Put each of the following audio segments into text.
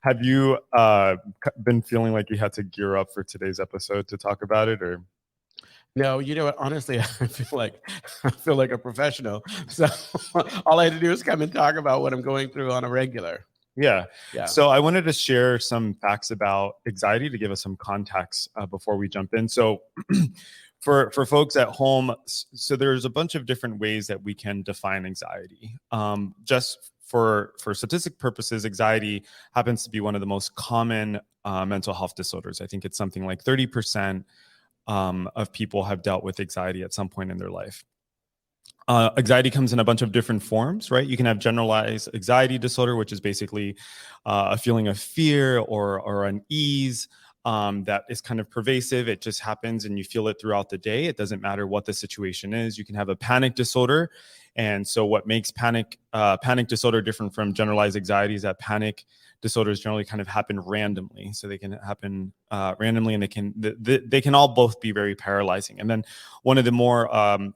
Have you been feeling like you had to gear up for today's episode to talk about it, or? No, you know what? Honestly, I feel like a professional. So all I had to do is come and talk about what I'm going through on a regular. Yeah. Yeah. So I wanted to share some facts about anxiety to give us some context before we jump in. So for folks at home, so there's a bunch of different ways that we can define anxiety. Just for statistic purposes, anxiety happens to be one of the most common mental health disorders. I think it's something like 30% of people have dealt with anxiety at some point in their life. Anxiety comes in a bunch of different forms, right? You can have generalized anxiety disorder, which is basically a feeling of fear or unease that is kind of pervasive. It just happens and you feel it throughout the day. It doesn't matter what the situation is. You can have a panic disorder. And so what makes panic disorder different from generalized anxiety is that panic disorders generally kind of happen randomly. So they can happen randomly, and they can all both be very paralyzing. And then one of the more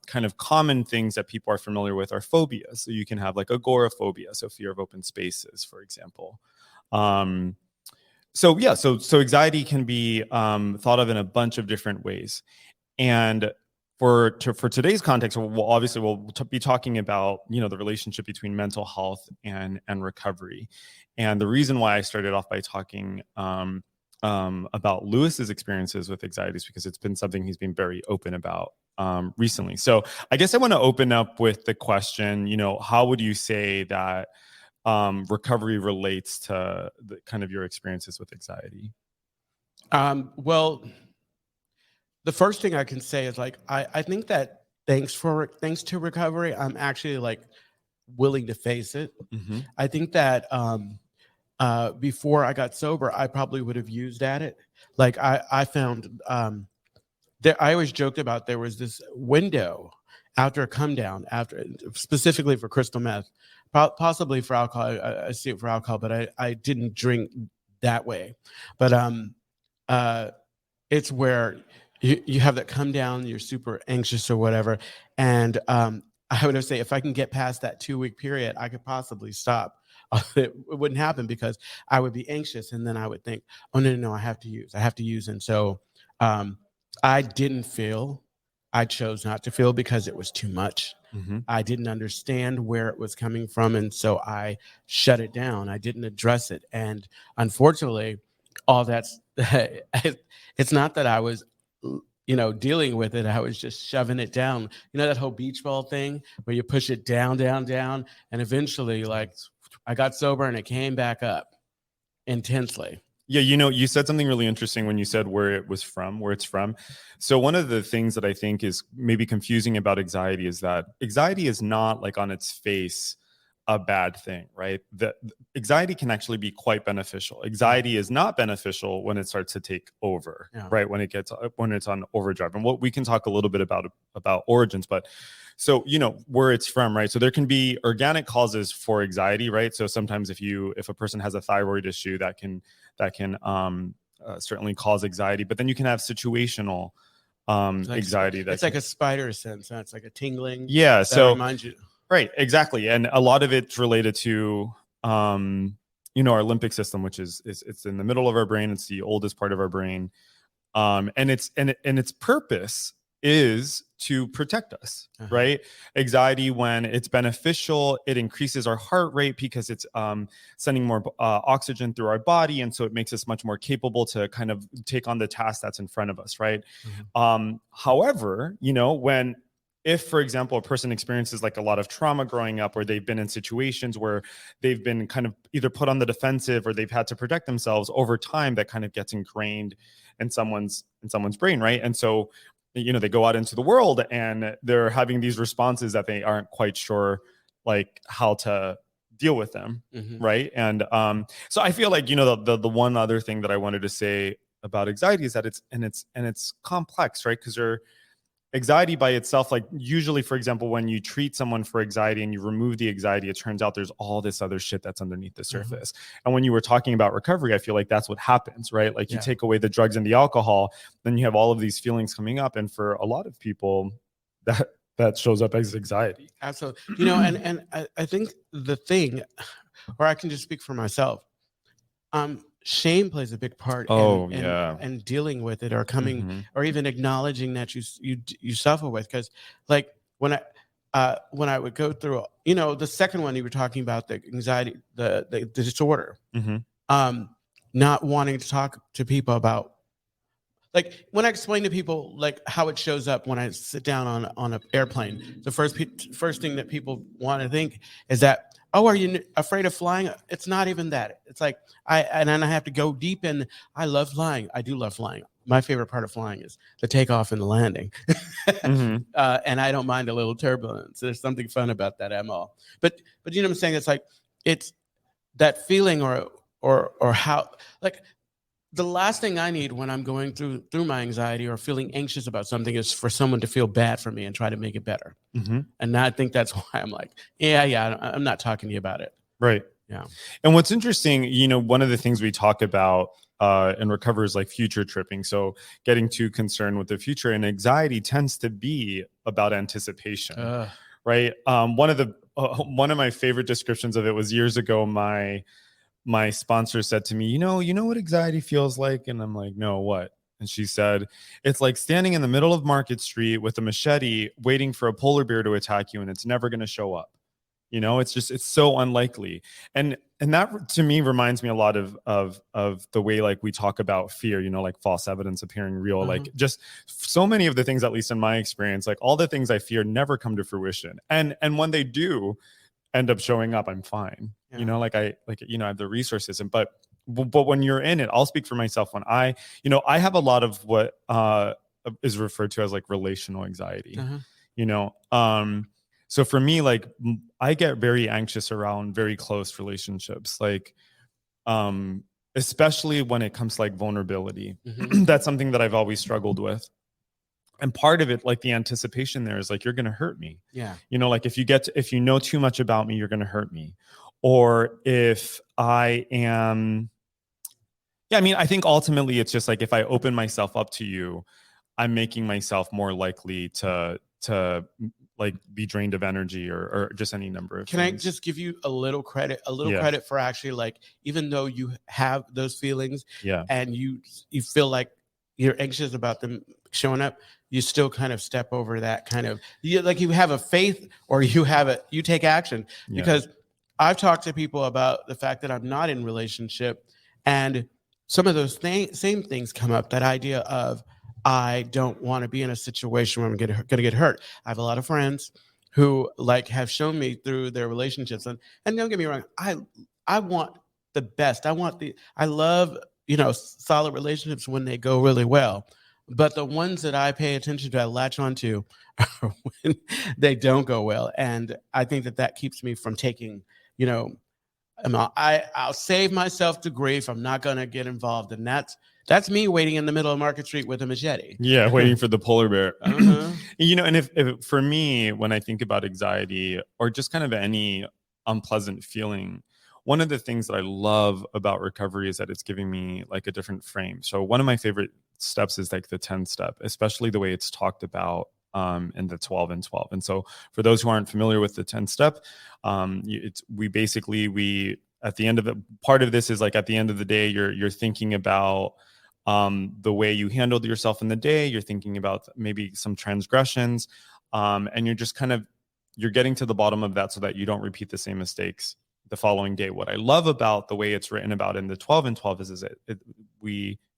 kind of common things that people are familiar with are phobias. So you can have like agoraphobia, so fear of open spaces, for example. So anxiety can be thought of in a bunch of different ways. And for today's context, we'll be talking about the relationship between mental health and recovery. And the reason why I started off by talking about Lewis's experiences with anxiety is because it's been something he's been very open about recently. So I guess I want to open up with the question, how would you say that recovery relates to the kind of your experiences with anxiety? Well, the first thing I can say is like I think that thanks to recovery, I'm actually like willing to face it. Mm-hmm. I think that before I got sober, I probably would have used at it. Like I found there. I always joked about there was this window after a come down, after specifically for crystal meth, possibly for alcohol. I see it for alcohol, but I didn't drink that way. But it's where you have that come down, you're super anxious or whatever. And I would say if I can get past that 2-week period, I could possibly stop. It wouldn't happen because I would be anxious. And then I would think, oh, no, I have to use. And so I didn't feel, I chose not to feel because it was too much. Mm-hmm. I didn't understand where it was coming from. And so I shut it down. I didn't address it. And unfortunately, all that's, it's not that I was, dealing with it. I was just shoving it down. That whole beach ball thing where you push it down, down, down. And eventually, like, I got sober and it came back up intensely. Yeah, you said something really interesting when you said where it's from. So one of the things that I think is maybe confusing about anxiety is that anxiety is not like on its face a bad thing, right? That anxiety can actually be quite beneficial. Anxiety is not beneficial when it starts to take over, right? When it's on overdrive. And what we can talk a little bit about origins, but so where it's from, right? So there can be organic causes for anxiety, right? So sometimes if a person has a thyroid issue, that can certainly cause anxiety. But then you can have situational anxiety. It's like a spider sense. Huh? It's like a tingling. Yeah. That so reminds you. Right, exactly. And a lot of it's related to our limbic system, which is it's in the middle of our brain. It's the oldest part of our brain. And its purpose is to protect us, right? Anxiety, when it's beneficial, it increases our heart rate because it's sending more oxygen through our body. And so it makes us much more capable to kind of take on the task that's in front of us, right? However, if, for example, a person experiences like a lot of trauma growing up, or they've been in situations where they've been kind of either put on the defensive or they've had to protect themselves over time, that kind of gets ingrained in someone's brain, right? And so, they go out into the world and they're having these responses that they aren't quite sure like how to deal with them, right? And so I feel like the one other thing that I wanted to say about anxiety is that it's complex, right? Because anxiety by itself, like usually, for example, when you treat someone for anxiety and you remove the anxiety, it turns out there's all this other shit that's underneath the surface. And when you were talking about recovery, I feel like that's what happens, right? Like you take away the drugs and the alcohol, then you have all of these feelings coming up. And for a lot of people, that shows up as anxiety. Absolutely. And I think the thing, or I can just speak for myself, Shame plays a big part Oh, in yeah. and dealing with it, or coming, Mhm. or even acknowledging that you suffer with. Because like when I would go through, the second one you were talking about, the anxiety, the disorder, Mhm. um, not wanting to talk to people about, like when I explain to people like how it shows up when I sit down on an airplane, the first thing that people want to think is that, oh, are you afraid of flying? It's not even that. It's like and then I have to go deep in. I love flying. I do love flying. My favorite part of flying is the takeoff and the landing, Mhm. and I don't mind a little turbulence. There's something fun about that. But you know what I'm saying? It's like it's that feeling, or how, like, the last thing I need when I'm going through my anxiety or feeling anxious about something is for someone to feel bad for me and try to make it better. Mhm. And I think that's why I'm like, yeah, I'm not talking to you about it. Right. Yeah. And what's interesting, one of the things we talk about in recovery is like future tripping. So getting too concerned with the future, and anxiety tends to be about anticipation, right? One of my favorite descriptions of it was years ago. My sponsor said to me, you know what anxiety feels like? And I'm like, no, what? And she said, it's like standing in the middle of Market Street with a machete waiting for a polar bear to attack you, and it's never going to show up. It's so unlikely. And that to me reminds me a lot of the way like we talk about fear, like false evidence appearing real. Like just so many of the things, at least in my experience, like all the things I fear never come to fruition. And when they do end up showing up, I'm fine. Yeah. I have the resources. But when you're in it, I'll speak for myself. When I have a lot of what is referred to as like relational anxiety. you know so for me, like I get very anxious around very close relationships, like especially when it comes to like vulnerability. That's something that I've always struggled with. And part of it, like the anticipation there, is like, you're going to hurt me. Yeah. Like if you know too much about me, you're going to hurt me. Or if I am, yeah, I mean, I think ultimately it's just like, if I open myself up to you, I'm making myself more likely to like be drained of energy, or just any number of Can things. I just give you a little credit, Yeah. credit for actually, like, even though you have those feelings, Yeah. and you feel like you're anxious about them showing up, you still kind of step over that kind of, you have a faith, or you take action. Yeah. Because I've talked to people about the fact that I'm not in relationship, and some of those same things come up. That idea of, I don't want to be in a situation where I'm going to get hurt. I have a lot of friends who like have shown me through their relationships, and don't get me wrong, I want the best. I love, solid relationships when they go really well. But the ones that I pay attention to, I latch onto, are when they don't go well. And I think that keeps me from taking, I'll save myself the grief. I'm not going to get involved. And that's me waiting in the middle of Market Street with a machete. Yeah, waiting for the polar bear. And if for me, when I think about anxiety or just kind of any unpleasant feeling, one of the things that I love about recovery is that it's giving me like a different frame. So one of my favorite steps is like the 10 step, especially the way it's talked about in the 12 and 12. And so for those who aren't familiar with the 10 step, we at the end of it, part of this is like, at the end of the day, you're thinking about the way you handled yourself in the day. You're thinking about maybe some transgressions, and you're getting to the bottom of that so that you don't repeat the same mistakes the following day. What I love about the way it's written about in the 12 and 12 is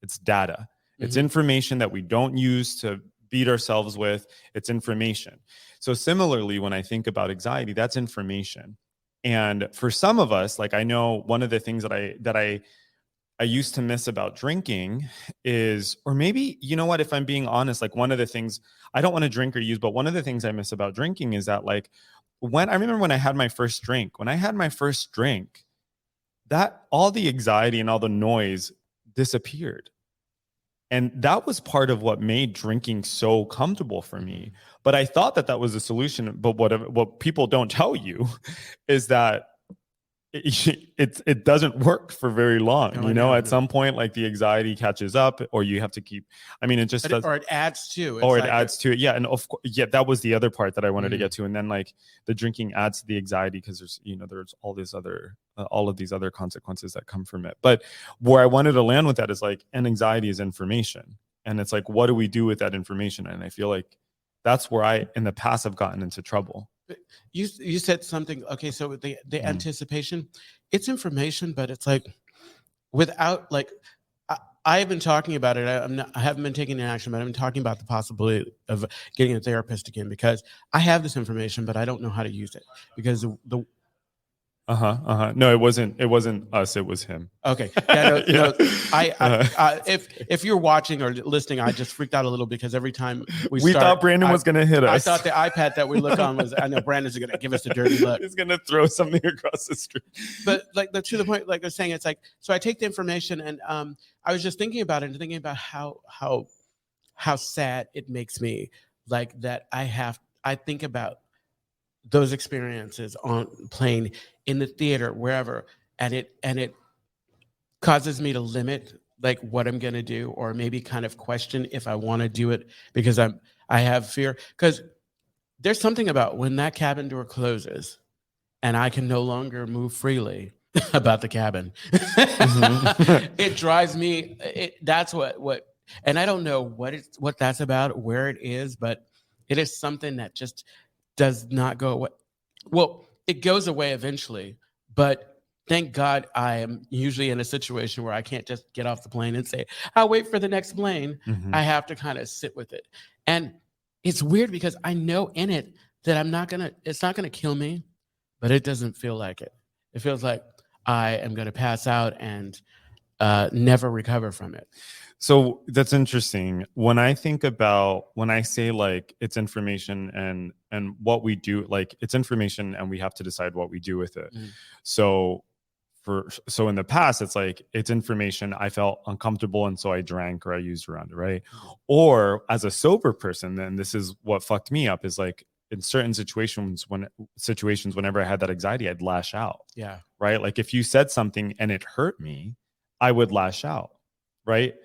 it's data. It's information that we don't use to beat ourselves with. It's information. So similarly, when I think about anxiety, that's information. And for some of us, like I know one of the things that I used to miss about drinking is, or maybe, you know what, if I'm being honest, like one of the things, I don't want to drink or use, but one of the things I miss about drinking is that, like, when I remember when I had my first drink, that all the anxiety and all the noise disappeared. And that was part of what made drinking so comfortable for me. But I thought that was a solution. But what people don't tell you is that it doesn't work for very long. No, You know, I at know. some point, like the anxiety catches up, or you have to keep. I mean, it just does. Or it adds to. Or it adds to it. Yeah. And of course, yeah, that was the other part that I wanted to Mhm. get to. And then like the drinking adds to the anxiety because there's, you know, there's all these other, all of these other consequences that come from it. But where I wanted to land with that is like, and anxiety is information. And it's like, what do we do with that information? And I feel like that's where I, in the past, have gotten into trouble. You said something. Okay, so the anticipation, it's information, but it's like without like I've been talking about it. I haven't been taking action, but I've been talking about the possibility of getting a therapist again because I have this information, but I don't know how to use it because the No, it wasn't us. It was him. Okay. Yeah, no. Uh-huh. If you're watching or listening, I just freaked out a little because every time we thought Brandon was going to hit us. I thought the iPad that we look on was. I know Brandon's going to give us a dirty look. He's going to throw something across the street. But like to the point, like I was saying, it's like so. I take the information and I was just thinking about it and thinking about how sad it makes me. Like that, I think about those experiences on playing in the theater, wherever, and it causes me to limit like what I'm going to do, or maybe kind of question if I want to do it because I have fear. Because there's something about when that cabin door closes and I can no longer move freely about the cabin. Mm-hmm. It drives me. That's what, and I don't know what that's about, where it is, but it is something that just does not go away. Well, it goes away eventually, but thank God I am usually in a situation where I can't just get off the plane and say, I'll wait for the next plane. Mm-hmm. I have to kind of sit with it. And it's weird because I know in it that it's not gonna kill me, but it doesn't feel like it. It feels like I am gonna pass out and never recover from it. So that's interesting. When I say like it's information and what we do, like it's information and we have to decide what we do with it. Mm. So in the past, it's like it's information. I felt uncomfortable and so I drank or I used around it, right? Or as a sober person, then this is what fucked me up is like in certain situations whenever I had that anxiety, I'd lash out. Yeah. Right. Like if you said something and it hurt me, I would lash out. Right.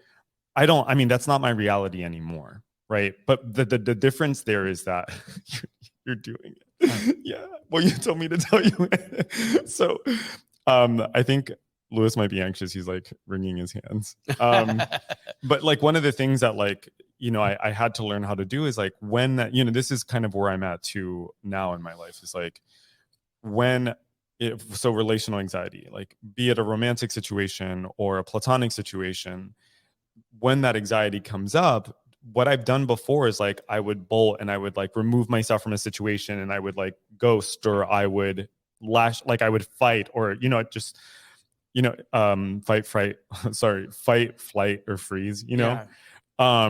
I mean, that's not my reality anymore. Right. But the difference there is that you're doing it. Yeah. Well, you told me to tell you. So I think Louis might be anxious. He's like wringing his hands. But like one of the things that like, you know, I had to learn how to do is like when that, you know, this is kind of where I'm at too now in my life is like so relational anxiety, like be it a romantic situation or a platonic situation, when that anxiety comes up, what I've done before is like I would bolt and I would like remove myself from a situation and I would like ghost or I would lash, like I would fight or, you know, just, you know, fight, flight or freeze, you know? Yeah.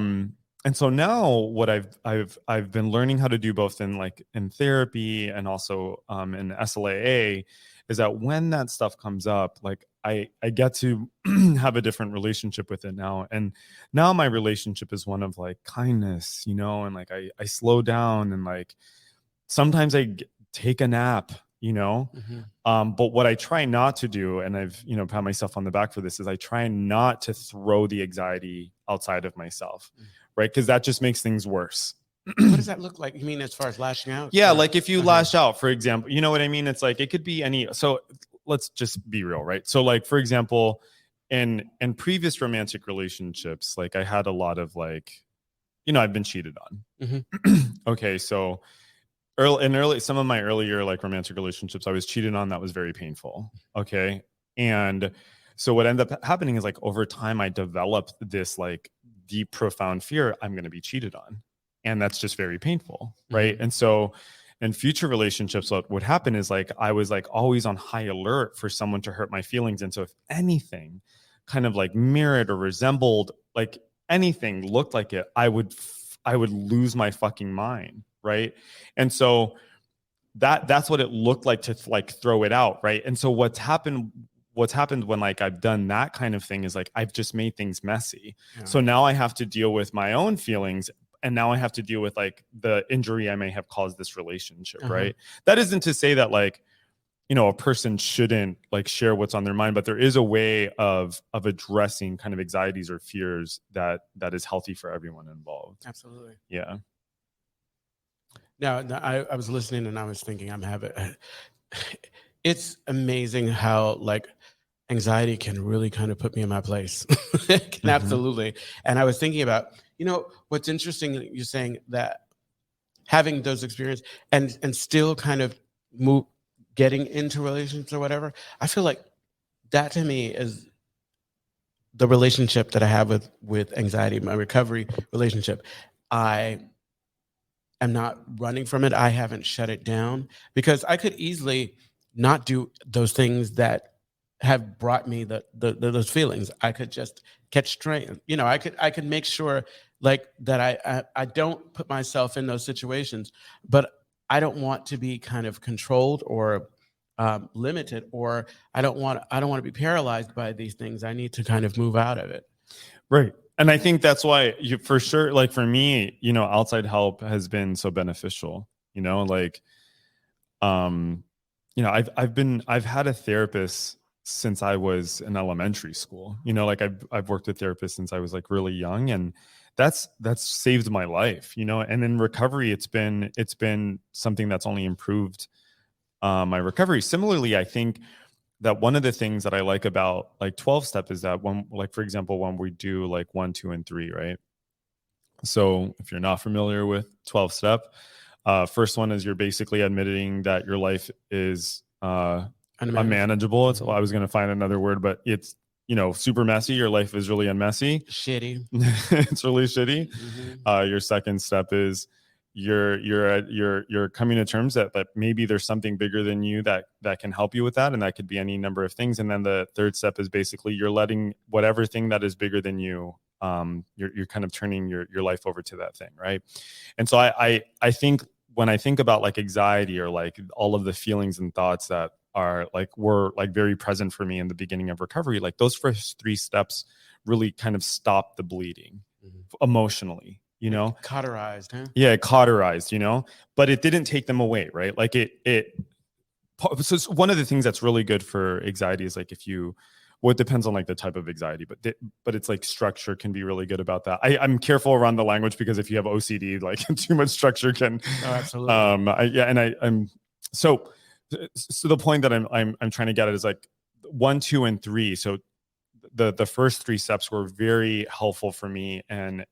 And so now what I've been learning how to do both in therapy and also in SLAA is that when that stuff comes up, like I get to have a different relationship with it now. And now my relationship is one of like kindness, you know, and like I slow down and like sometimes I take a nap, you know. Mm-hmm. But what I try not to do, and I've, you know, pat myself on the back for this, is I try not to throw the anxiety outside of myself. Mm-hmm. Right. Because that just makes things worse. What does that look like? You mean as far as lashing out? Yeah. Or? Like if you lash out, for example, you know what I mean? It's like, it could be any, so let's just be real. Right. So like, for example, in previous romantic relationships, like I had a lot of like, you know, I've been cheated on. Mm-hmm. Okay. So some of my earlier like romantic relationships, I was cheated on. That was very painful. Okay. And so what ended up happening is like over time, I developed this like deep, profound fear I'm going to be cheated on. And that's just very painful. Right. Mm-hmm. And so in future relationships, what would happen is like, I was like always on high alert for someone to hurt my feelings. And so if anything kind of like mirrored or resembled, like anything looked like it, I would lose my fucking mind. Right. And so that's what it looked like to like throw it out. Right. And so what's happened when like I've done that kind of thing is like I've just made things messy. Yeah. So now I have to deal with my own feelings. And now I have to deal with like the injury I may have caused this relationship. Uh-huh. Right. That isn't to say that like a person shouldn't like share what's on their mind, but there is a way of addressing kind of anxieties or fears that is healthy for everyone involved. Absolutely. Yeah. No, I was listening and I was thinking it's amazing how like anxiety can really kind of put me in my place. It can absolutely. And I was thinking about, what's interesting, you're saying that having those experiences and still kind of getting into relationships or whatever. I feel like that to me is the relationship that I have with anxiety, my recovery relationship. I am not running from it. I haven't shut it down because I could easily not do those things that have brought me those feelings. I could just catch strain. I could make sure like that I don't put myself in those situations, but I don't want to be kind of controlled or limited, or I don't want to be paralyzed by these things. I need to kind of move out of it. Right. And I think that's why for sure, like for me, outside help has been so beneficial, like, I've had a therapist since I was in elementary school, like I've worked with therapists since I was like really young, and that's saved my life, and in recovery, it's been something that's only improved my recovery. Similarly, I think that one of the things that I like about like 12 step is that for example, when we do like 1, 2, and 3, right? So if you're not familiar with 12 step, first one is you're basically admitting that your life is unmanageable. I was going to find another word, but it's, super messy. Your life is really unmessy. Shitty. It's really shitty. Your second step is you're coming to terms that maybe there's something bigger than you that can help you with that, and that could be any number of things. And then the third step is basically you're letting whatever thing that is bigger than you, you're kind of turning your life over to that thing, right? And so I think when I think about like anxiety or like all of the feelings and thoughts that were like very present for me in the beginning of recovery, like those first 3 steps really kind of stopped the bleeding emotionally. Cauterized, huh? Yeah, cauterized, but it didn't take them away, right? Like so it's one of the things that's really good for anxiety is like it depends on like the type of anxiety, but it's like structure can be really good about that. I'm careful around the language because if you have OCD, like too much structure can. Oh, absolutely. I'm so the point that I'm trying to get at is like 1, 2, and 3. So the first 3 steps were very helpful for me and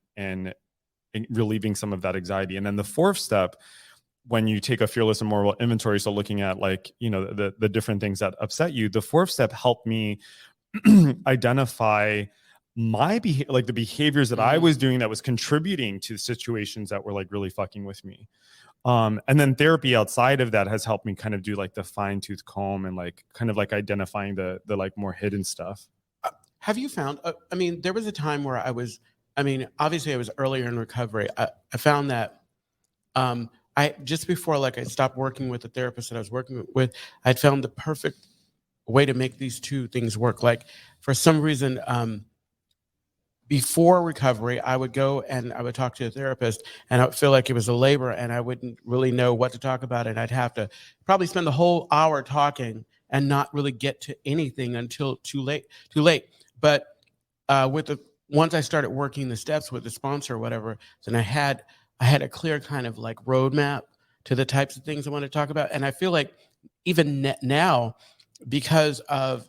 relieving some of that anxiety. And then the 4th step, when you take a fearless and moral inventory, so looking at like, the different things that upset you, the 4th step helped me identify my behavior, like the behaviors that I was doing that was contributing to situations that were like really fucking with me. And then therapy outside of that has helped me kind of do like the fine tooth comb and like kind of like identifying the like more hidden stuff. Have you found, there was a time where obviously I was earlier in recovery. I found that I just before like I stopped working with the therapist that I was working with, I'd found the perfect way to make these 2 things work. Like for some reason, before recovery, I would go and I would talk to a therapist and I would feel like it was a labor and I wouldn't really know what to talk about. And I'd have to probably spend the whole hour talking and not really get to anything until too late. But once I started working the steps with the sponsor or whatever, then I had a clear kind of like roadmap to the types of things I want to talk about. And I feel like even now, because of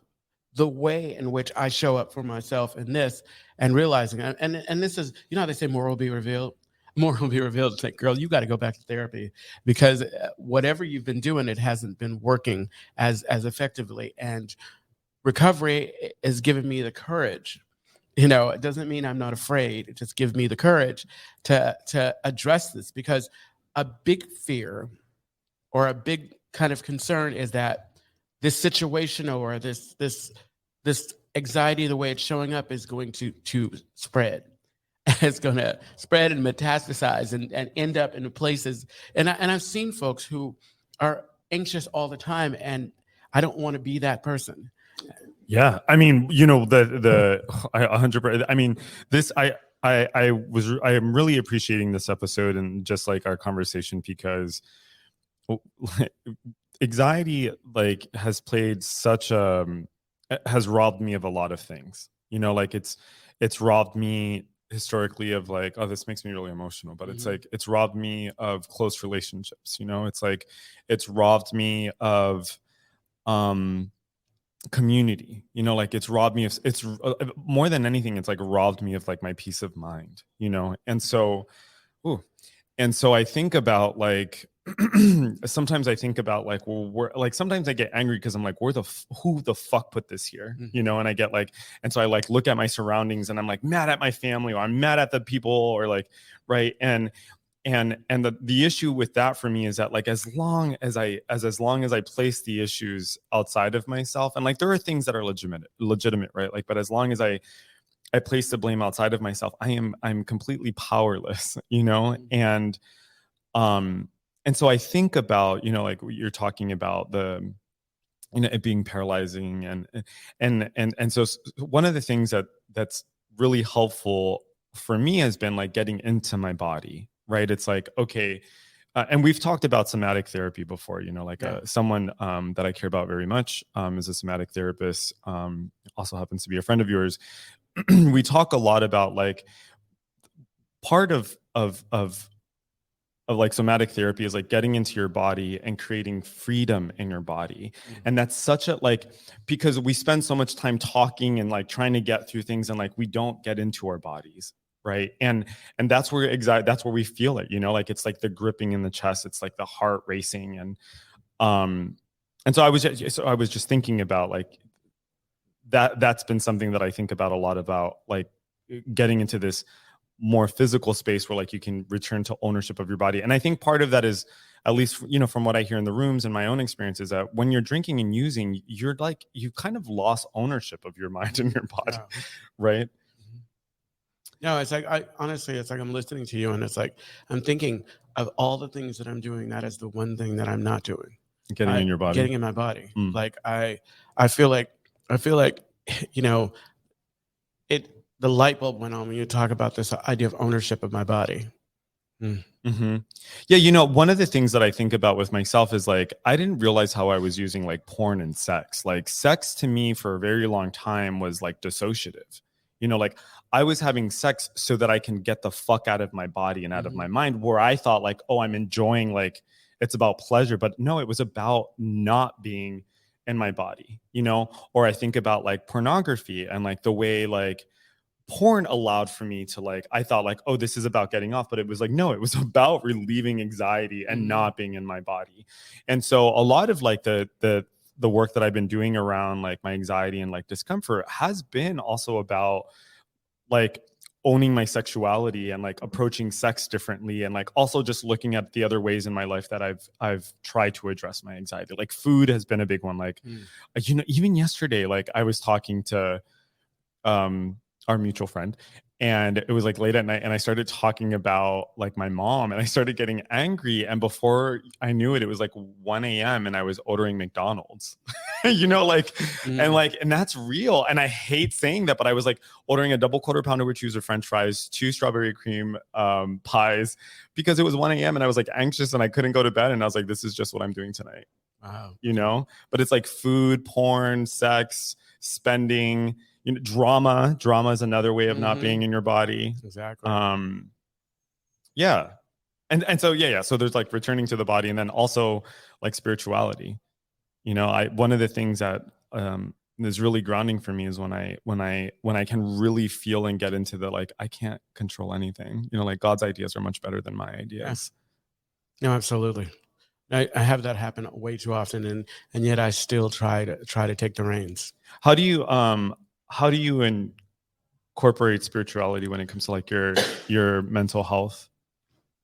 the way in which I show up for myself in this and realizing, and this is, how they say more will be revealed. More will be revealed. It's like, girl, you got to go back to therapy because whatever you've been doing, it hasn't been working as effectively. And recovery has given me the courage. It doesn't mean I'm not afraid. It just gives me the courage to address this, because a big fear or a big kind of concern is that this situation or this anxiety, the way it's showing up, is going to spread. It's going to spread and metastasize and end up in places. And I've seen folks who are anxious all the time, and I don't want to be that person. Yeah, I mean, the 100%. I mean, this I am really appreciating this episode and just like our conversation, because anxiety like has played such has robbed me of a lot of things, like it's robbed me historically of like, oh, this makes me really emotional, but it's like it's robbed me of close relationships, it's like it's robbed me of um community, like it's robbed me of, it's more than anything, it's like robbed me of like my peace of mind, and so ooh, and so I think about like sometimes I think about like, well, sometimes I get angry because I'm like, who the fuck put this here, and I get like, and so I like look at my surroundings and I'm like mad at my family, or I'm mad at the people, or like, right, and the issue with that for me is that like as long as I place the issues outside of myself, and like there are things that are legitimate, right, like, but as long as I place the blame outside of myself, I'm completely powerless, and so I think about, like what you're talking about, the it being paralyzing, and so one of the things that's really helpful for me has been like getting into my body, right? It's like, okay, and we've talked about somatic therapy before, like someone that I care about very much is a somatic therapist, also happens to be a friend of yours. We talk a lot about like part of like somatic therapy is like getting into your body and creating freedom in your body. And that's such a like, because we spend so much time talking and like trying to get through things, and like we don't get into our bodies, right? And that's where that's where we feel it, like it's like the gripping in the chest, it's like the heart racing, and so I was just thinking about like that's been something that I think about a lot, about like getting into this more physical space where like you can return to ownership of your body. And I think part of that is, at least from what I hear in the rooms and my own experience, is that when you're drinking and using, you're like, you kind of lost ownership of your mind and your body. Yeah. Right. No, it's like, honestly, it's like I'm listening to you and it's like I'm thinking of all the things that I'm doing, that is the one thing that I'm not doing. Getting in your body. Getting in my body. Like I feel like the light bulb went on when you talk about this idea of ownership of my body. Yeah, one of the things that I think about with myself is like, I didn't realize how I was using like porn and sex. Like sex to me for a very long time was like dissociative. Like I was having sex so that I can get the fuck out of my body and out of my mind, where I thought like, oh, I'm enjoying, like it's about pleasure. But no, it was about not being in my body, or I think about like pornography and like the way like porn allowed for me to like, I thought like, oh, this is about getting off, but it was like, no, it was about relieving anxiety and not being in my body. And so a lot of like the work that I've been doing around like my anxiety and like discomfort has been also about like owning my sexuality and like approaching sex differently, and like also just looking at the other ways in my life that I've tried to address my anxiety. Like food has been a big one. Like even yesterday, like I was talking to our mutual friend, and it was like late at night, and I started talking about like my mom, and I started getting angry, and before I knew it, it was like 1 a.m. and I was ordering McDonald's. And that's real, and I hate saying that, but I was like ordering a double quarter pounder with cheese or french fries, 2 strawberry cream pies, because it was 1 a.m. and I was like anxious and I couldn't go to bed, and I was like, this is just what I'm doing tonight. Wow. But it's like food, porn, sex, spending, drama is another way of not being in your body. Exactly. Yeah. And so so there's like returning to the body, and then also like spirituality. One of the things that is really grounding for me is when I can really feel and get into the like, I can't control anything. Like God's ideas are much better than my ideas. Yeah. No, absolutely. I have that happen way too often, and yet I still try to take the reins. How do you incorporate spirituality when it comes to like your mental health,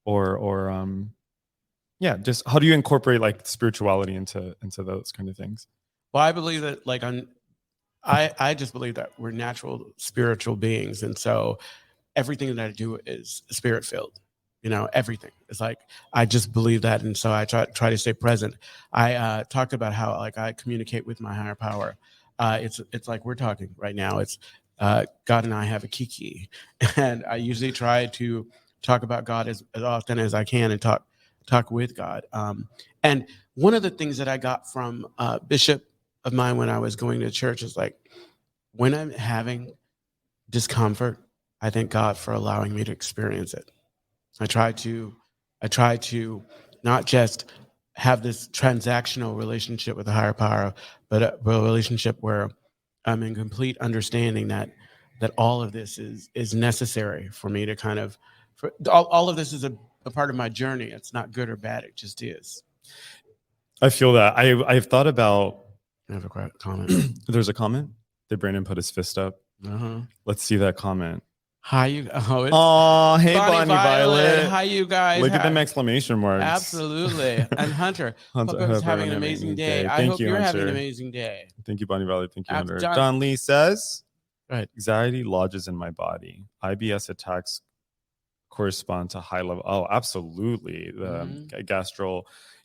or just how do you incorporate like spirituality into those kind of things? Well, I believe that like I just believe that we're natural spiritual beings, and so everything that I do is spirit filled. Everything. It's like I just believe that, and so I try to stay present. I talked about how like I communicate with my higher power. It's like we're talking right now. It's God and I have a kiki, and I usually try to talk about God as often as I can, and talk talk with God. And one of the things that I got from a bishop of mine when I was going to church is like, when I'm having discomfort, I thank God for allowing me to experience it. I try to not just have this transactional relationship with a higher power, but a relationship where I'm in complete understanding that all of this is necessary for me to kind of, all of this is a part of my journey. It's not good or bad. It just is. I feel that. I've thought about. I have a comment. There's a comment. Did Brandon put his fist up? Let's see that comment. Hi, you. Oh, hey, Bonnie Violet. Hi, you guys. Look at them exclamation marks. Absolutely. And Hunter, hope everyone's having an amazing day. I hope you're having an amazing day. Thank you, Bonnie Violet. Thank you, Hunter. John Lee says, anxiety lodges in my body. IBS attacks correspond to high level. Oh, absolutely. The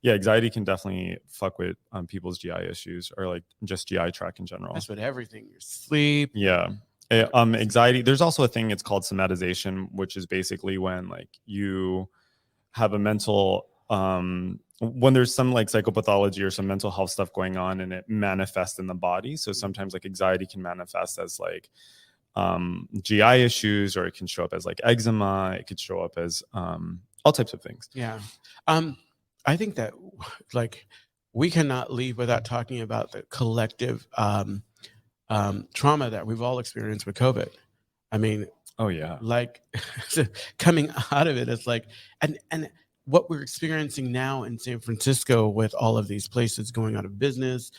anxiety can definitely fuck with people's GI issues, or like just GI tract in general. That's what everything. Your sleep. Yeah. Anxiety. There's also a thing. It's called somatization, which is basically when like you have a mental when there's some like psychopathology or some mental health stuff going on, and it manifests in the body. So sometimes like anxiety can manifest as like GI issues, or it can show up as like eczema. It could show up as all types of things. Yeah. I think that like we cannot leave without talking about the collective trauma that we've all experienced with COVID. I mean, oh yeah, like coming out of it, it's like, and what we're experiencing now in San Francisco with all of these places going out of business,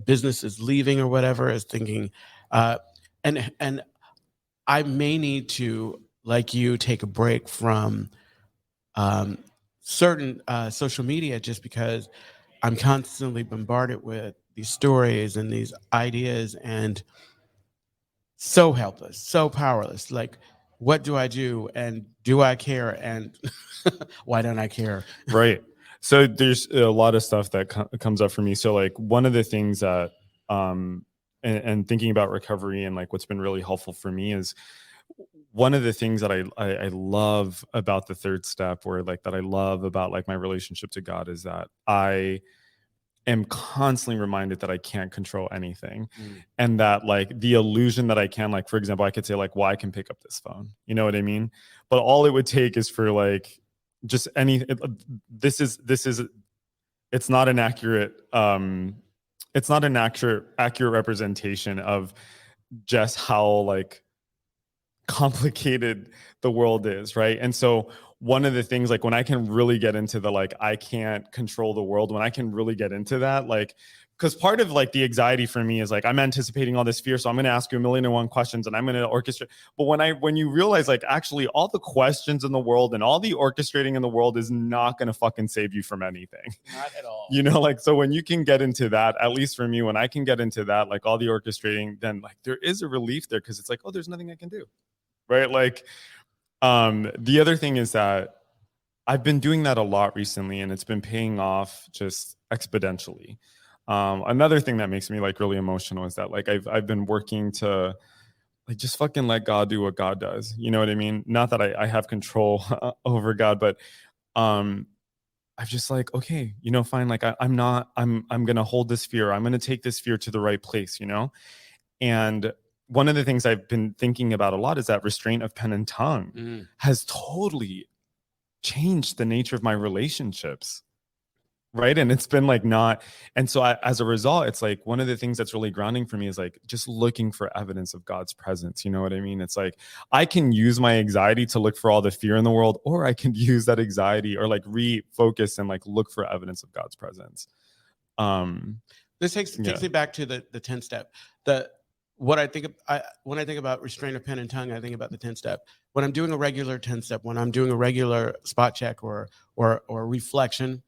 businesses leaving or whatever, is thinking, and I may need to, like you, take a break from certain social media, just because I'm constantly bombarded with these stories and these ideas, and so helpless, so powerless. Like, what do I do? And do I care? And why don't I care? Right. So there's a lot of stuff that comes up for me. So like one of the things that, and thinking about recovery and like what's been really helpful for me is, one of the things that I love about the third step, or like that I love about like my relationship to God, is that I am constantly reminded that I can't control anything. And that like the illusion that I can, like, for example, I could say like, well, I can pick up this phone, you know what I mean? But all it would take is for like just this is it's not an accurate representation of just how like complicated the world is, right? And so one of the things, like when I can really get into the like I can't control the world, when I can really get into that, like, because part of like the anxiety for me is like I'm anticipating all this fear, so I'm going to ask you 1,000,001 questions and I'm going to orchestrate. But when you realize like actually all the questions in the world and all the orchestrating in the world is not going to fucking save you from anything. Not at all. You know, like, so when you can get into that, at least for me, when I can get into that, like all the orchestrating, then like there is a relief there, because it's like, oh, there's nothing I can do. Right. Like, the other thing is that I've been doing that a lot recently, and it's been paying off just exponentially. Another thing that makes me like really emotional is that like I've been working to like just fucking let God do what God does. You know what I mean? Not that I have control over God, but I've just like, okay, you know, fine. Like I'm going to hold this fear. I'm going to take this fear to the right place, you know? And one of the things I've been thinking about a lot is that restraint of pen and tongue has totally changed the nature of my relationships. Right. And it's been like not. And so as a result, it's like one of the things that's really grounding for me is like just looking for evidence of God's presence. You know what I mean? It's like I can use my anxiety to look for all the fear in the world, or I can use that anxiety or like refocus and like look for evidence of God's presence. This takes me back to the 10 step. When I think about restraint of pen and tongue, I think about the 10 step. When I'm doing a regular 10 step, when I'm doing a regular spot check or reflection,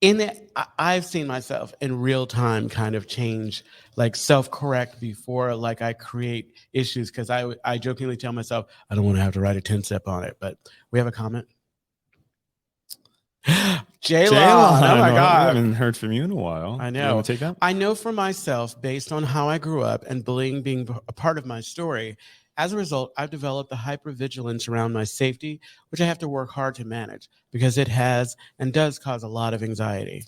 in it, I've seen myself in real time kind of change, like self-correct before like I create issues, because I jokingly tell myself I don't want to have to write a 10 step on it. But we have a comment. J-Lon, oh my God. I haven't heard from you in a while. I know. You want to take that? I know for myself, based on how I grew up and bullying being a part of my story, as a result, I've developed a hypervigilance around my safety, which I have to work hard to manage because it has and does cause a lot of anxiety.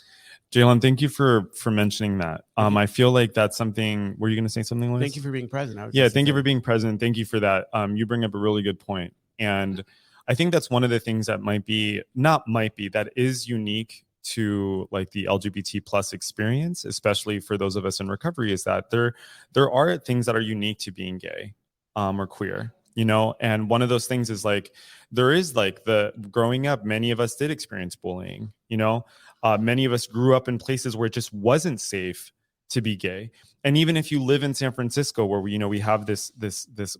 Jalen, thank you for mentioning that. Thank you. I feel like that's something. Were you going to say something, Liz? Thank you for being present. Yeah, thank you for being present. Thank you for that. You bring up a really good point, and I think that's one of the things that that is unique to like the LGBT plus experience, especially for those of us in recovery, is that there are things that are unique to being gay or queer. And one of those things is like there is like the growing up, many of us did experience bullying. Many of us grew up in places where it just wasn't safe to be gay. And even if you live in San Francisco, where we have this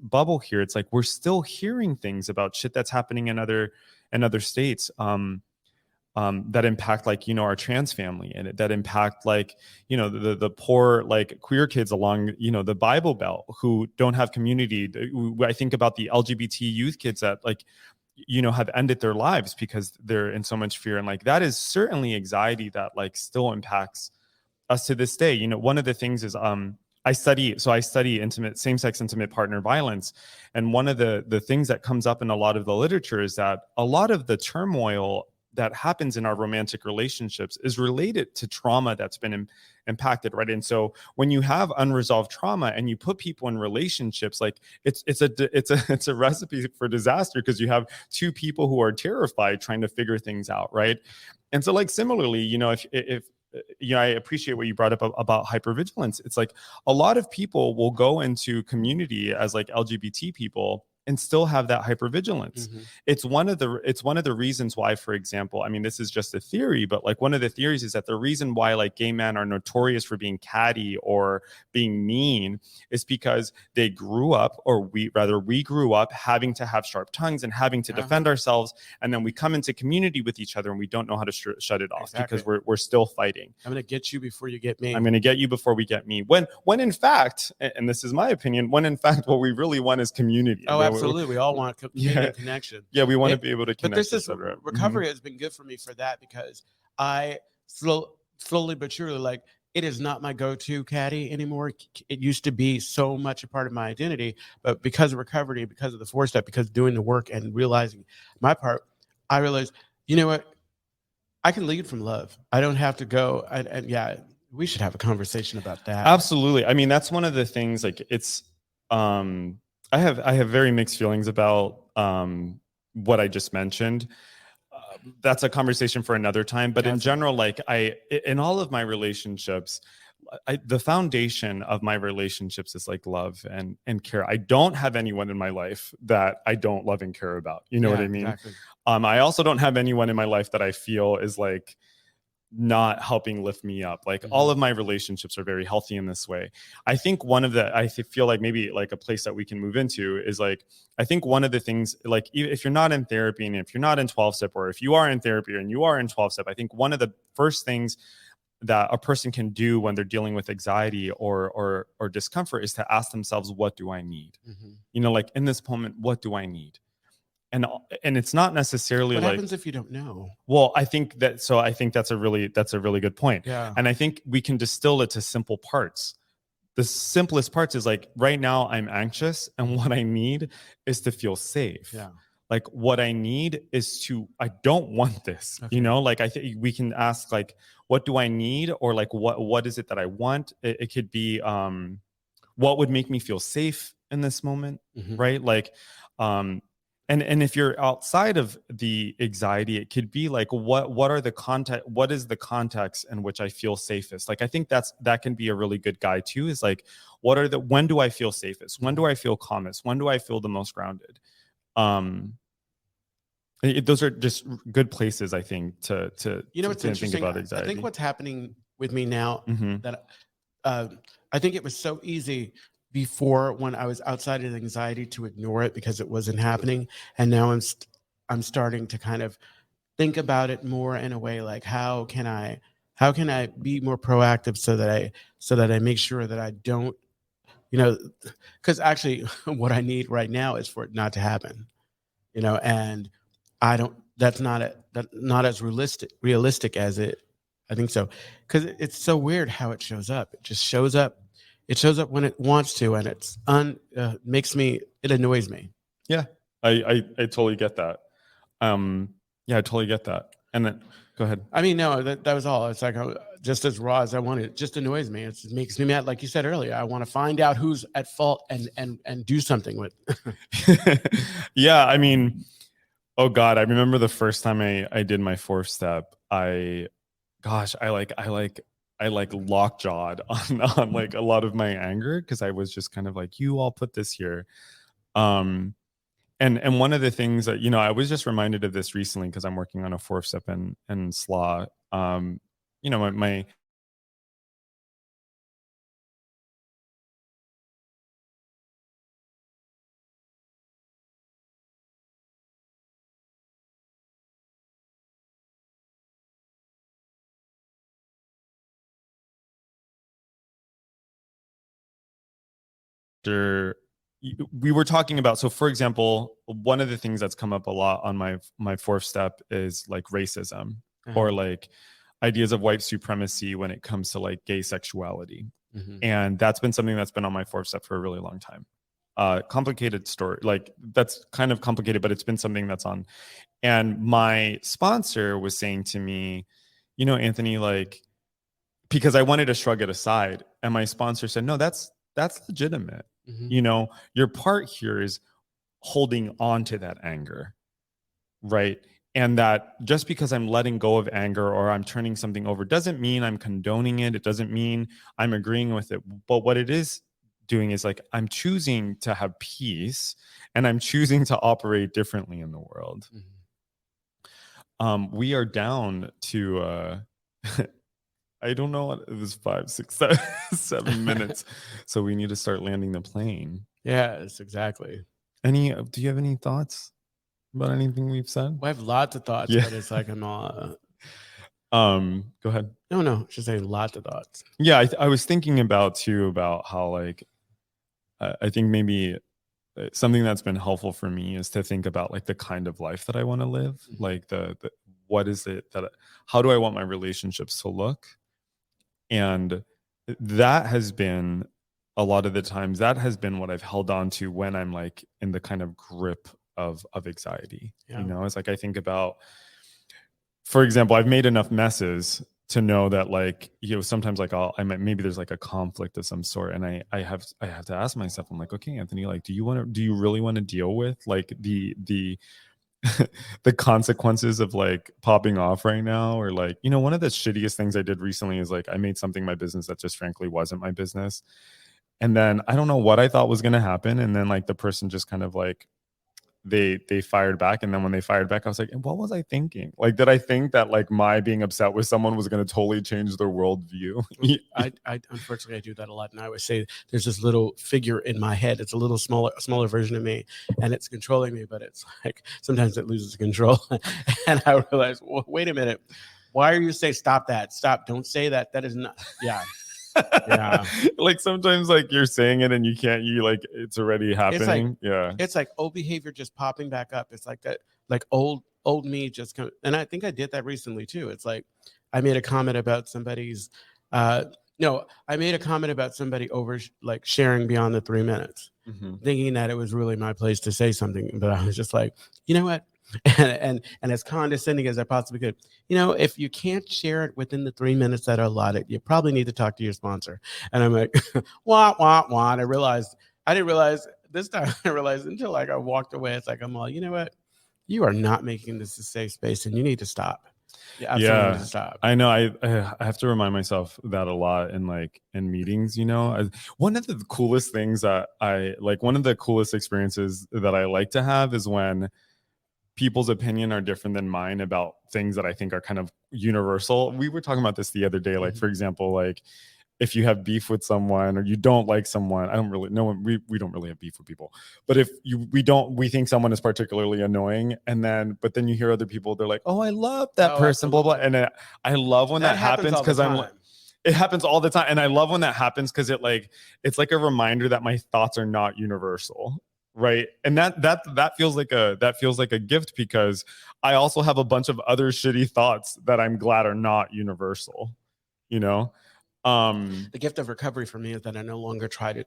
bubble here, it's like we're still hearing things about shit that's happening in other states that impact like our trans family, and that impact like the poor like queer kids along the Bible Belt who don't have community. I think about the LGBT youth kids that like have ended their lives because they're in so much fear, and like that is certainly anxiety that like still impacts us to this day. One of the things is I study same-sex intimate partner violence, and one of the things that comes up in a lot of the literature is that a lot of the turmoil that happens in our romantic relationships is related to trauma that's been impacted, right? And so when you have unresolved trauma and you put people in relationships, like it's a recipe for disaster, because you have two people who are terrified trying to figure things out, right? And so like similarly, if I appreciate what you brought up about hypervigilance. It's like a lot of people will go into community as like LGBT people and still have that hypervigilance. Mm-hmm. It's one of the reasons why, for example, I mean, this is just a theory, but like one of the theories is that the reason why like gay men are notorious for being catty or being mean is because they grew up, or we grew up having to have sharp tongues and having to defend ourselves, and then we come into community with each other and we don't know how to shut it off. Exactly. Because we're still fighting. I'm going to get you before you get me. I'm going to get you before we get me. When in fact, and this is my opinion, when in fact what we really want is community. Oh, absolutely. We all want connection. Yeah, we want to be able to connect. But this recovery has been good for me for that, because I slowly but surely, like, it is not my go-to caddy anymore. It used to be so much a part of my identity, but because of recovery, because of the 4-step, because of doing the work and realizing my part, I realized, you know what? I can lead from love. I don't have to go. And yeah, we should have a conversation about that. Absolutely. I mean, that's one of the things, like it's, I have very mixed feelings about what I just mentioned. That's a conversation for another time. But in general, like in all of my relationships, the foundation of my relationships is like love and care. I don't have anyone in my life that I don't love and care about. You know what I mean? Exactly. I also don't have anyone in my life that I feel is like not helping lift me up. Like all of my relationships are very healthy in this way. I think I feel like maybe like a place that we can move into is like, I think one of the things, like if you're not in therapy and if you're not in 12-step, or if you are in therapy and you are in 12-step, I think one of the first things that a person can do when they're dealing with anxiety or discomfort is to ask themselves, what do I need? Like in this moment, what do I need? And it's not necessarily what like, happens if you don't know? Well, I think that's a really good point. Yeah. And I think we can distill it to simple parts. The simplest parts is like, right now I'm anxious, and what I need is to feel safe. Yeah. Like what I need is I don't want this, like I think we can ask like, what do I need? Or like, what is it that I want? It could be, what would make me feel safe in this moment? Right. Like, and if you're outside of the anxiety, it could be like, what is the context in which I feel safest? Like, I think that can be a really good guide too, is like, when do I feel safest? When do I feel calmest? When do I feel the most grounded? Those are just good places, I think, to what's interesting? Think about anxiety. I think what's happening with me now that I think it was so easy before, when I was outside of anxiety, to ignore it because it wasn't happening, and now I'm starting to kind of think about it more in a way like, how can I be more proactive so that I make sure that I don't, because actually what I need right now is for it not to happen, and I don't. That's not as realistic as I think so, because it's so weird how it shows up. It just shows up. It shows up when it wants to, and it's makes me it annoys me. Yeah, I totally get that. Yeah, I totally get that. And then go ahead. I mean, no, that was all. It's like just as raw as I want it. It just annoys me. It makes me mad. Like you said earlier, I want to find out who's at fault and do something with. Yeah, I mean, oh God, I remember the first time I did my 4-step. I lockjawed on like a lot of my anger because I was just kind of like, you all put this here. And one of the things that, I was just reminded of this recently because I'm working on a 4-step and SLA. My we were talking about, so for example, one of the things that's come up a lot on my 4-step is like racism or like ideas of white supremacy when it comes to like gay sexuality. And that's been something that's been on my 4-step for a really long time. Complicated story, like that's kind of complicated, but it's been something that's on. And my sponsor was saying to me, Anthony, like, because I wanted to shrug it aside, and my sponsor said, no, that's legitimate. Your part here is holding on to that anger, right? And that just because I'm letting go of anger or I'm turning something over doesn't mean I'm condoning it. It doesn't mean I'm agreeing with it. But what it is doing is like, I'm choosing to have peace and I'm choosing to operate differently in the world. We are down to I don't know what it was, 5, 6, 7 minutes. So we need to start landing the plane. Yes, exactly. Do you have any thoughts about anything we've said? Well, I have lots of thoughts, but it's like I'm all. Go ahead. No, just saying lots of thoughts. Yeah, I was thinking about how like I think maybe something that's been helpful for me is to think about like the kind of life that I want to live. Like the what is it how do I want my relationships to look? And that has been a lot of the times that has been what I've held on to when I'm like in the kind of grip of anxiety. It's like I think about, for example, I've made enough messes to know that like, sometimes like maybe there's like a conflict of some sort. And I have to ask myself, I'm like, okay, Anthony, like, do you really want to deal with like the the consequences of like popping off right now? Or like, one of the shittiest things I did recently is like I made something my business that just frankly wasn't my business. And then I don't know what I thought was going to happen. And then like the person just kind of like, they fired back. And then when they fired back, I was like, what was I thinking? Like, did I think that like my being upset with someone was going to totally change their worldview? I unfortunately I do that a lot. And I always say there's this little figure in my head. It's a little smaller version of me and it's controlling me, but it's like sometimes it loses control. And I realize, well, wait a minute. Why are you saying stop that? Stop. Don't say that. That is not. Yeah. Yeah. Like sometimes like you're saying it and you like it's already happening. It's like old behavior just popping back up. It's like that, like old me just come. And I think I did that recently too. It's like I made a comment about somebody's no, I made a comment about somebody over like sharing beyond the 3 minutes, thinking that it was really my place to say something. But I was just like, you know what? And as condescending as I possibly could, if you can't share it within the 3 minutes that are allotted, you probably need to talk to your sponsor. And I'm like, wah, wah, wah. And I didn't realize this time, I realized until like I walked away. It's like, I'm all, you know what? You are not making this a safe space and you need to stop. Yeah, stop. I know. I have to remind myself that a lot in meetings. One of the coolest things that one of the coolest experiences that I like to have is when people's opinion are different than mine about things that I think are kind of universal. We were talking about this the other day. Like, for example, like if you have beef with someone or you don't like someone, we don't really have beef with people, but if we think someone is particularly annoying, but then you hear other people, they're like, oh, I love that person, absolutely. Blah, blah. And I love when that happens because it happens all the time. And I love when that happens because it's like a reminder that my thoughts are not universal. Right. And that feels like a gift because I also have a bunch of other shitty thoughts that I'm glad are not universal, The gift of recovery for me is that I no longer try to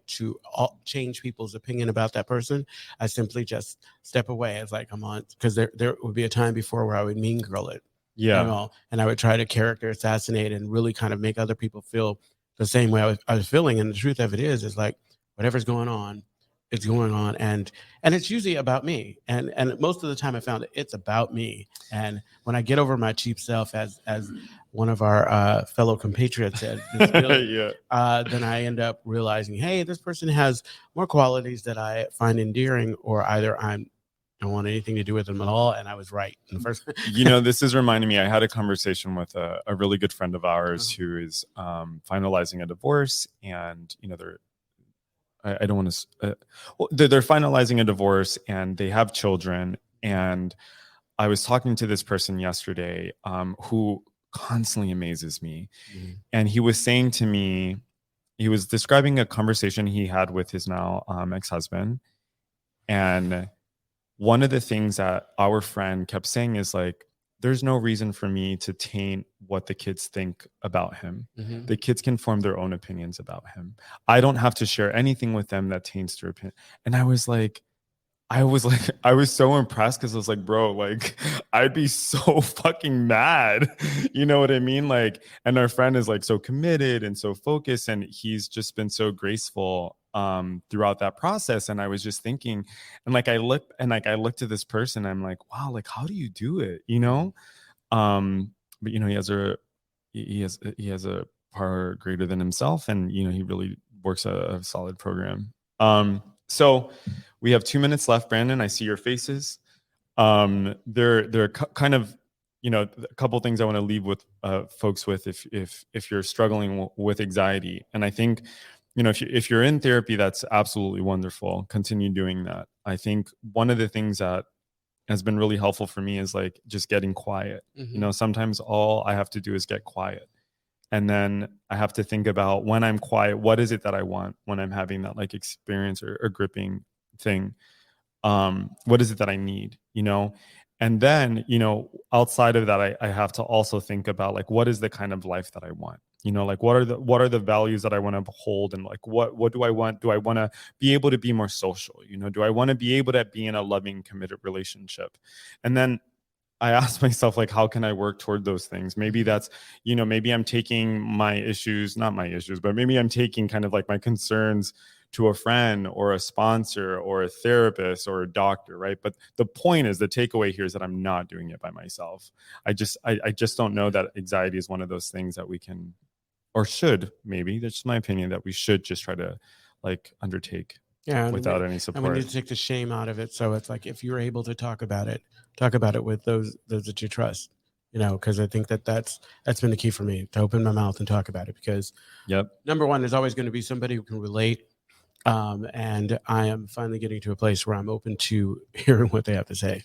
change people's opinion about that person. I simply just step away. It's like, come on, because there would be a time before where I would mean girl it, Yeah. and I would try to character assassinate and really kind of make other people feel the same way I was feeling. And the truth of it is like whatever's going on, it's going on, and it's usually about me. And most of the time, I found it's about me. And when I get over my cheap self, as one of our fellow compatriots said, Yeah. then I end up realizing, hey, this person has more qualities that I find endearing, or either I don't want anything to do with them at all, and I was right in the first. This is reminding me. I had a conversation with a really good friend of ours who is finalizing a divorce, and I don't want to. They're finalizing a divorce, and they have children. And I was talking to this person yesterday, who constantly amazes me. And he was saying to me, he was describing a conversation he had with his now ex-husband, and one of the things that our friend kept saying is like, there's no reason for me to taint what the kids think about him. The kids can form their own opinions about him. I don't have to share anything with them that taints their opinion. And I was so impressed, because I was like, bro, like, I'd be so fucking mad. You know what I mean? Like, and our friend is like so committed and so focused, and he's just been so graceful throughout that process. And I was just thinking, and like I looked at this person, I'm like, wow, like, how do you do it? But he has a power greater than himself, and he really works a solid program. So we have 2 minutes left, Brandon. I see your faces. There are kind of, a couple things I want to leave with folks with, if you're struggling with anxiety. And I think, if you're in therapy, that's absolutely wonderful. Continue doing that. I think one of the things that has been really helpful for me is like just getting quiet. Sometimes all I have to do is get quiet. And then I have to think about, when I'm quiet, what is it that I want when I'm having that like experience or gripping thing? What is it that I need? And then, outside of that, I have to also think about like, what is the kind of life that I want? Like what are the values that I want to hold? And like, what do I want? Do I want to be able to be more social? Do I want to be able to be in a loving, committed relationship? And then I asked myself, like, how can I work toward those things? Maybe that's, maybe I'm taking my issues, not my issues, but maybe I'm taking kind of like my concerns to a friend or a sponsor or a therapist or a doctor, right? But the point is, the takeaway here is that I'm not doing it by myself. I just don't know that anxiety is one of those things that we can, or should, maybe, that's just my opinion, that we should just try to like undertake without any support. And we need to take the shame out of it. So it's like, if you're able to talk about it with those that you trust, because I think that's been the key for me, to open my mouth and talk about it, because number one, there's always going to be somebody who can relate. And I am finally getting to a place where I'm open to hearing what they have to say.